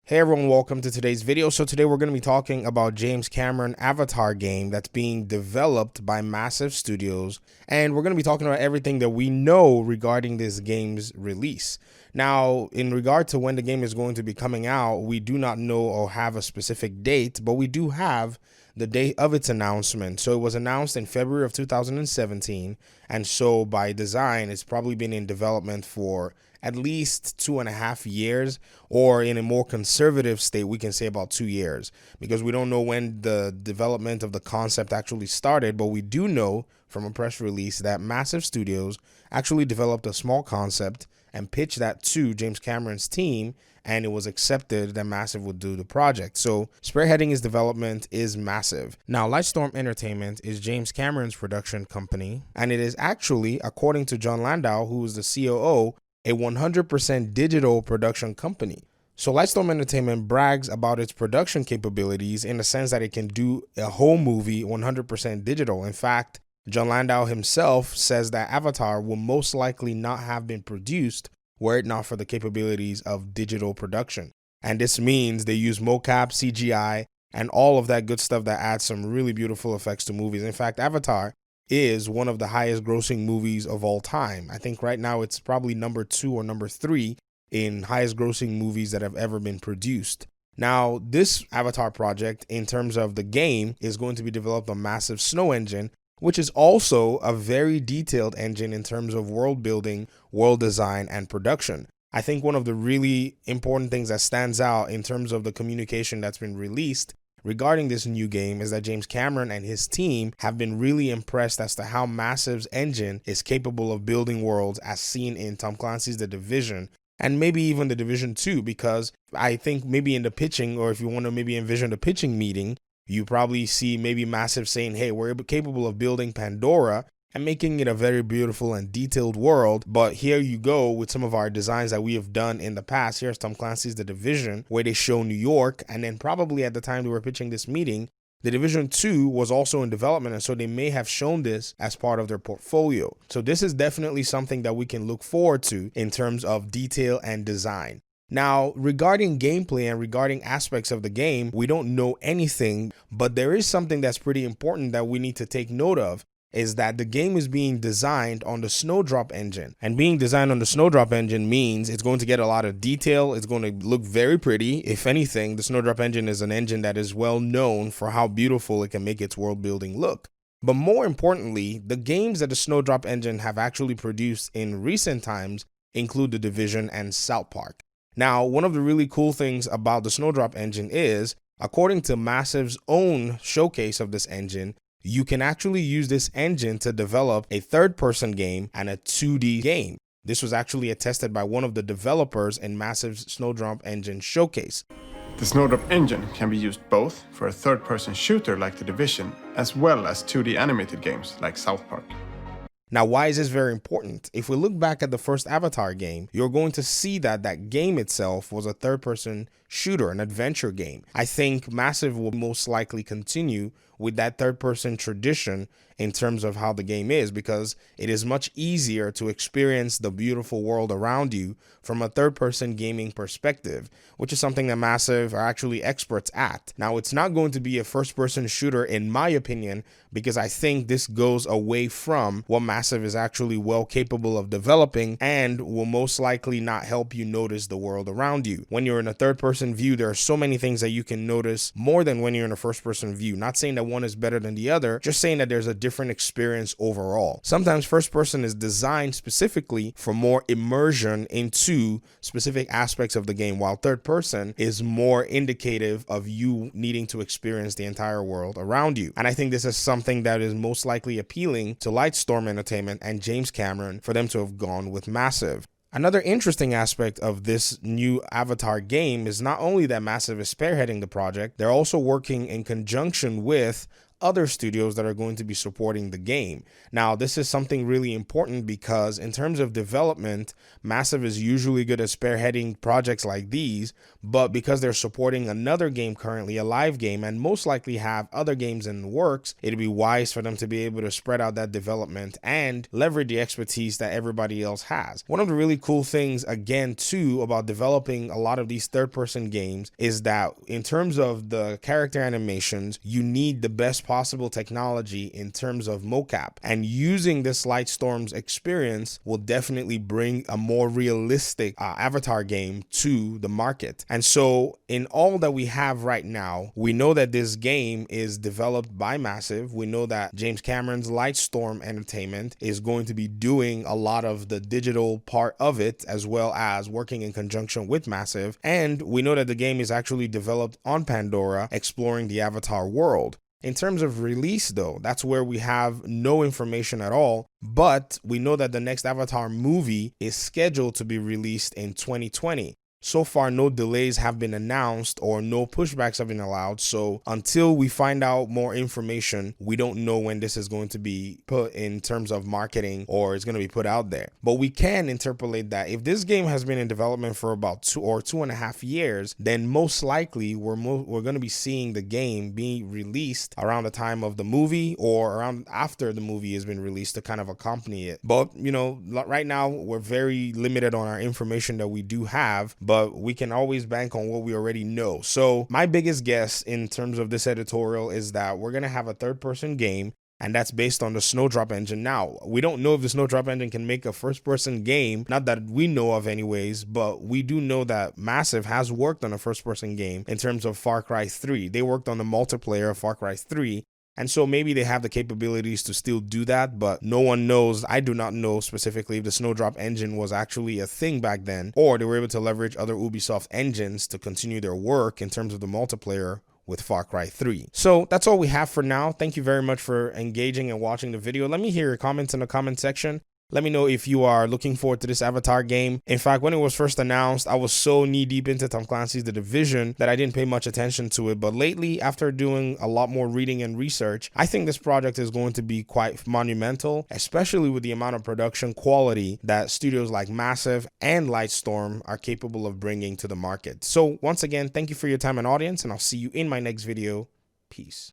Hey everyone, welcome to today's video. So today we're going to be talking about James Cameron Avatar game that's being developed by Massive Studios, and we're going to be talking about everything that we know regarding this game's release. Now, in regard to when the game is going to be coming out, we do not know or have a specific date, but we do have the date of its announcement. So it was announced in February of 2017, and so by design, it's probably been in development for at least 2.5 years, or in a more conservative state, we can say about 2 years, because we don't know when the development of the concept actually started, but we do know from a press release that Massive Studios actually developed a small concept and pitched that to James Cameron's team, and it was accepted that Massive would do the project. So spearheading his development is Massive. Now, Lightstorm Entertainment is James Cameron's production company, and it is actually, according to John Landau, who is the COO, a 100% digital production company. So Lightstorm Entertainment brags about its production capabilities in the sense that it can do a whole movie 100% digital. In fact, John Landau himself says that Avatar will most likely not have been produced were it not for the capabilities of digital production. And this means they use mocap, CGI, and all of that good stuff that adds some really beautiful effects to movies. In fact, Avatar is one of the highest grossing movies of all time. I think right now it's probably number 2 or number 3 in highest grossing movies that have ever been produced. Now, this Avatar project, in terms of the game, is going to be developed on Massive Snow Engine, which is also a very detailed engine in terms of world building, world design, and production. I think one of the really important things that stands out in terms of the communication that's been released regarding this new game is that James Cameron and his team have been really impressed as to how Massive's engine is capable of building worlds as seen in Tom Clancy's The Division, and maybe even The Division 2, because I think maybe in the pitching, or if you want to maybe envision the pitching meeting, you probably see maybe Massive saying, hey, we're capable of building Pandora and making it a very beautiful and detailed world, but here you go with some of our designs that we have done in the past. Here's Tom Clancy's The Division, where they show New York, and then probably at the time they were pitching this meeting, The Division 2 was also in development, and so they may have shown this as part of their portfolio. So this is definitely something that we can look forward to in terms of detail and design. Now, regarding gameplay and regarding aspects of the game, we don't know anything, but there is something that's pretty important that we need to take note of, is that the game is being designed on the Snowdrop engine. And being designed on the Snowdrop engine means it's going to get a lot of detail. It's going to look very pretty. If anything, the Snowdrop engine is an engine that is well known for how beautiful it can make its world building look. But more importantly, the games that the Snowdrop engine have actually produced in recent times include The Division and South Park. Now, one of the really cool things about the Snowdrop engine is, according to Massive's own showcase of this engine, you can actually use this engine to develop a third-person game and a 2D game. This was actually attested by one of the developers in Massive's Snowdrop engine showcase. The Snowdrop engine can be used both for a third-person shooter like The Division, as well as 2D animated games like South Park. Now, why is this very important? If we look back at the first Avatar game, you're going to see that that game itself was a third-person shooter, an adventure game. I think Massive will most likely continue with that third-person tradition in terms of how the game is, because it is much easier to experience the beautiful world around you from a third-person gaming perspective, which is something that Massive are actually experts at. Now, it's not going to be a first-person shooter, in my opinion, because I think this goes away from what Massive is actually well capable of developing and will most likely not help you notice the world around you. When you're in a third-person view, there are so many things that you can notice more than when you're in a first-person view. Not saying that one is better than the other, just saying that there's a different experience overall. Sometimes first-person is designed specifically for more immersion into specific aspects of the game, while third-person is more indicative of you needing to experience the entire world around you. And I think this is something that is most likely appealing to Lightstorm Entertainment and James Cameron for them to have gone with Massive. Another interesting aspect of this new Avatar game is not only that Massive is spearheading the project, they're also working in conjunction with other studios that are going to be supporting the game. Now, this is something really important because in terms of development, Massive is usually good at spearheading projects like these, but because they're supporting another game currently, a live game, and most likely have other games in the works, it'd be wise for them to be able to spread out that development and leverage the expertise that everybody else has. One of the really cool things, again, too, about developing a lot of these third-person games is that in terms of the character animations, you need the best possible technology in terms of mocap, and using this Lightstorm's experience will definitely bring a more realistic Avatar game to the market. And so in all that we have right now, we know that this game is developed by Massive. We know that James Cameron's Lightstorm Entertainment is going to be doing a lot of the digital part of it, as well as working in conjunction with Massive. And we know that the game is actually developed on Pandora, exploring the Avatar world. In terms of release, though, that's where we have no information at all, but we know that the next Avatar movie is scheduled to be released in 2020. So far, no delays have been announced or no pushbacks have been allowed. So until we find out more information, we don't know when this is going to be put in terms of marketing or it's going to be put out there. But we can interpolate that if this game has been in development for about 2.5 years, then most likely we're going to be seeing the game being released around the time of the movie or around after the movie has been released to kind of accompany it. But, you know, right now we're very limited on our information that we do have, but we can always bank on what we already know. So my biggest guess in terms of this editorial is that we're going to have a third-person game, and that's based on the Snowdrop engine. Now, we don't know if the Snowdrop engine can make a first-person game, not that we know of anyways, but we do know that Massive has worked on a first-person game in terms of Far Cry 3. They worked on the multiplayer of Far Cry 3, and so maybe they have the capabilities to still do that, but no one knows. I do not know specifically if the Snowdrop engine was actually a thing back then, or they were able to leverage other Ubisoft engines to continue their work in terms of the multiplayer with Far Cry 3. So that's all we have for now. Thank you very much for engaging and watching the video. Let me hear your comments in the comment section. Let me know if you are looking forward to this Avatar game. In fact, when it was first announced, I was so knee-deep into Tom Clancy's The Division that I didn't pay much attention to it. But lately, after doing a lot more reading and research, I think this project is going to be quite monumental, especially with the amount of production quality that studios like Massive and Lightstorm are capable of bringing to the market. So once again, thank you for your time and audience, and I'll see you in my next video. Peace.